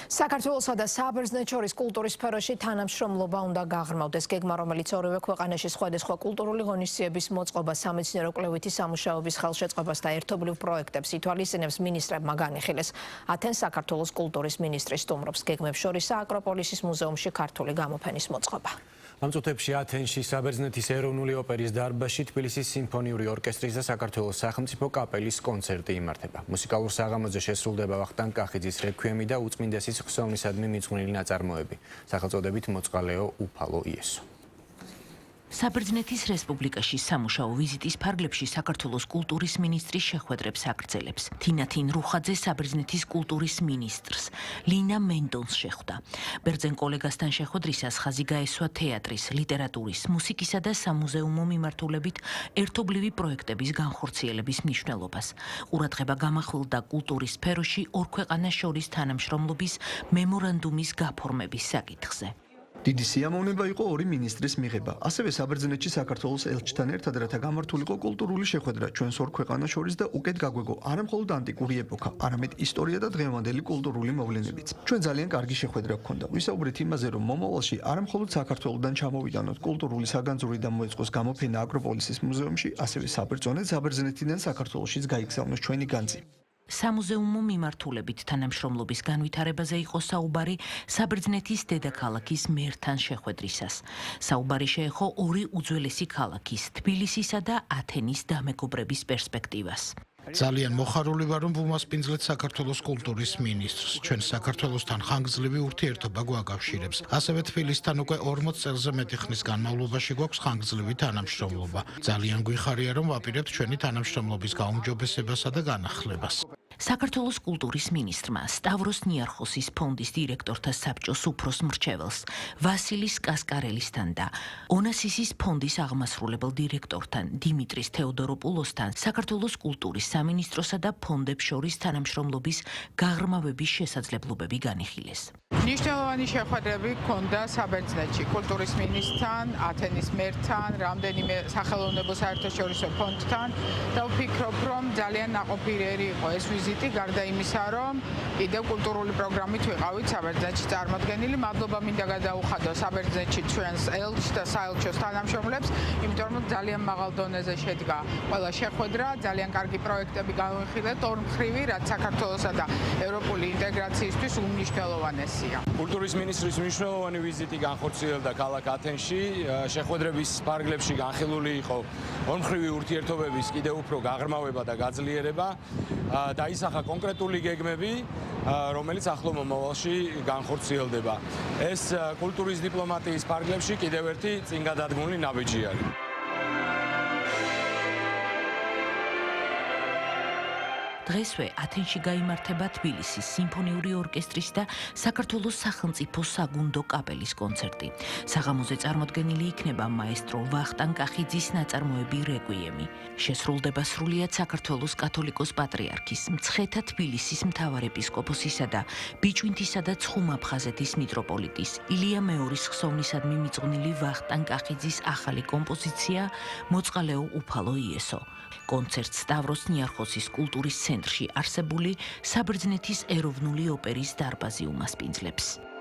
საქართველოსა და საბერძნეთს შორის კულტურის სფეროში თანამშრომლობა უნდა გაღრმავდეს. გეგმა, რომელიც ორივე ქვეყანაში სხვადასხვა კულტურული ღონისძიების მოწყობა, სამეცნიერო კვლევითი სამუშაოების ხელშეწყობას და ერთობლივ პროექტებს ითვალისწინებს, მინისტრებმა განიხილეს. ათენს საქართველოს კულტურის მინისტრი სტუმრობს. გეგმებს შორისაა აკროპოლისის მუზეუმში ქართული გამოფენის მოწყობა. ამ წუთებში ათენში საბერძნეთის ეროვნული ოპერის დარბაზში თბილისის სიმფონიური ორკესტრის და საქართველოს სახელმწიფო კაპელის კონცერტი იმართება. მუსიკალურ საღამოზე შესრულდება ვახტანგ კახიძის რექვიემი და უწმინდესის ხსოვნისადმი მიძღვნილი ნაწარმოები, სახელწოდებით მოწყალეო უფალო იესო. საბერძნეთის რესპუბლიკაში სამუშაო ვიზიტის ფარგლებში საქართველოს კულტურის მინისტრის შეხვედრებს აგრძელებს. თინათინ რუხაძე საბერძნეთის კულტურის მინისტრს, ლინა მენდონს შეხვდა. ბერძენ კოლეგასთან შეხვედრისას ხაზი გაესვა თეატრის, ლიტერატურის, მუსიკისა და სამუზეუმო მიმართულებით ერთობლივი პროექტების განხორციელების მნიშვნელობას. ყურადღება გამახვილდა კულტურის სფეროში ორ ქვეყანას შორის თანამშრომლობის მემორანდუმის გაფორმების საკითხზე. დიდი სიამოვნება იყო ორი მინისტრის მიღება. ასევე საბერძნეთში საქართველოს ელჩთან ერთად რათა გამართულიყო კულტურული შეხვედრა ჩვენს ორ ქვეყანას შორის და უკეთ გაგვეგო არა მხოლოდ ანტიკური ეპოქა, არამედ ისტორია და დღევანდელი კულტურული მოვლენებიც. ჩვენ ძალიან კარგი შეხვედრა გქონდა. ვისაუბრეთ იმაზე, რომ მომავალში არა მხოლოდ საქართველოსდან ჩამოვიდანოთ კულტურული საგანძური და მოეწყოს გამოფენა აკროპოლისის მუზეუმში, ასევე საბერძნეთს საბერძნეთიდან საქართველოშიც გაიგზავნოს ჩვენი განძი. სამუზეუმო მიმართულებით თანამშრომლობის განვითარებაზე იყო საუბარი საბერძნეთის დედაქალაქის მერთან შეხვედრისას. საუბარი შეეხო ორი უძველესი ქალაქის, თბილისისა და ათენის დამეგობრების პერსპექტივას. ძალიან მოხარული ვარ, რომ ვუმასპინძლეთ საქართველოს კულტურის მინისტრს. ჩვენ საქართველოსთან ხანგრძლივი ურთიერთობა გვაკავშირებს. ასევე თბილისთან უკვე 40 წელზე მეტი ხნის განმავლობაში გვაქვს ხანგრძლივი თანამშრომლობა. ძალიან გვიხარია, რომ ვაპირებთ ჩვენი თანამშრომლობის გაუმჯობესებასა და განახლებას. საქართველოს კულტურის მინისტრმა სტავროს ნიარხოსის ფონდის დირექტორთა საბჭოს უფროს მრჩეველს, ვასილის კასკარელისთან და ონასისის ფონდის აღმასრულებელ დირექტორთან, დიმიტრის თეოდოროპულოსთან საქართველოს კულტურის სამინისტროსა და ფონდებს შორის თანამშრომლობის გაღრმავების შესაძლებლობები განიხილეს. მნიშვნელოვანი შეხვედრები ჰქონდა საბერძნეთში კულტურის მინისტრთან, ათენის მერთან, რამდენიმე სახელოვნებო საერთაშორისო ფონდთან და ვფიქრობ, რომ ძალიან ნაყოფიერი იყო ეს ვიზიტი, გარდა იმისა, რომ კიდევ კულტურული პროგრამით ვიყავით საბერძნეთში წარმოდგენილი. მადლობა მინდა გადაუხადო საბერძნეთში ჩვენს ელჩს და საელჩოს თანამშრომლებს, იმიტომ რომ ძალიან მაღალ დონეზე შედგა ყველა შეხვედრა, ძალიან კარგი პროექტები განვიხილეთ ორმხრივი, რაც საქართველოსა და ევროპული ინტეგრაციისთვის უმნიშვნელოვანესია. კულტურის მინისტრის მნიშვნელოვანი ვიზიტი განხორციელდა ქალაქ ათენში. შეხვედრების ფარგლებში განხილული იყო ორმხრივი ურთიერთობების კიდევ უფრო გაღრმავება და გაძლიერება. დაისახა კონკრეტული გეგმები, რომელიც ახლო მომავალში განხორციელდება. ეს კულტურის დიპლომატიის ფარგლებში კიდევ ერთი წინგადადგმული ნაბიჯი არის. დღესვე ათენში გაიმართება თბილისის სიმფონიური ორკესტრის და საქართველოს სახელმწიფო საგუნდო კაპელის კონცერტი. საღამოზე წარმოდგენილი იქნება მაესტრო ვახტანგ კახიძის ნაწარმოები რეკვიემი. შესრულდება სრულიად საქართველოს კათოლიკოს პატრიარქის, მცხეთა თბილისის მთავარეპისკოპოსისა და ბიჭვინთისა და ცხუმ-აფხაზეთის მიტროპოლიტის ილია მეორის ხსოვნისადმი მიძღვნილი ვახტანგ კახიძის ახალი კომპოზიცია მოწყალეო უფალო იესო. კონცერტს სტავროს ნიარხოსის კულტურის ცენტრში არსებული საბერძნეთის ეროვნული ოპერის დარბაზი უმასპინძლებს.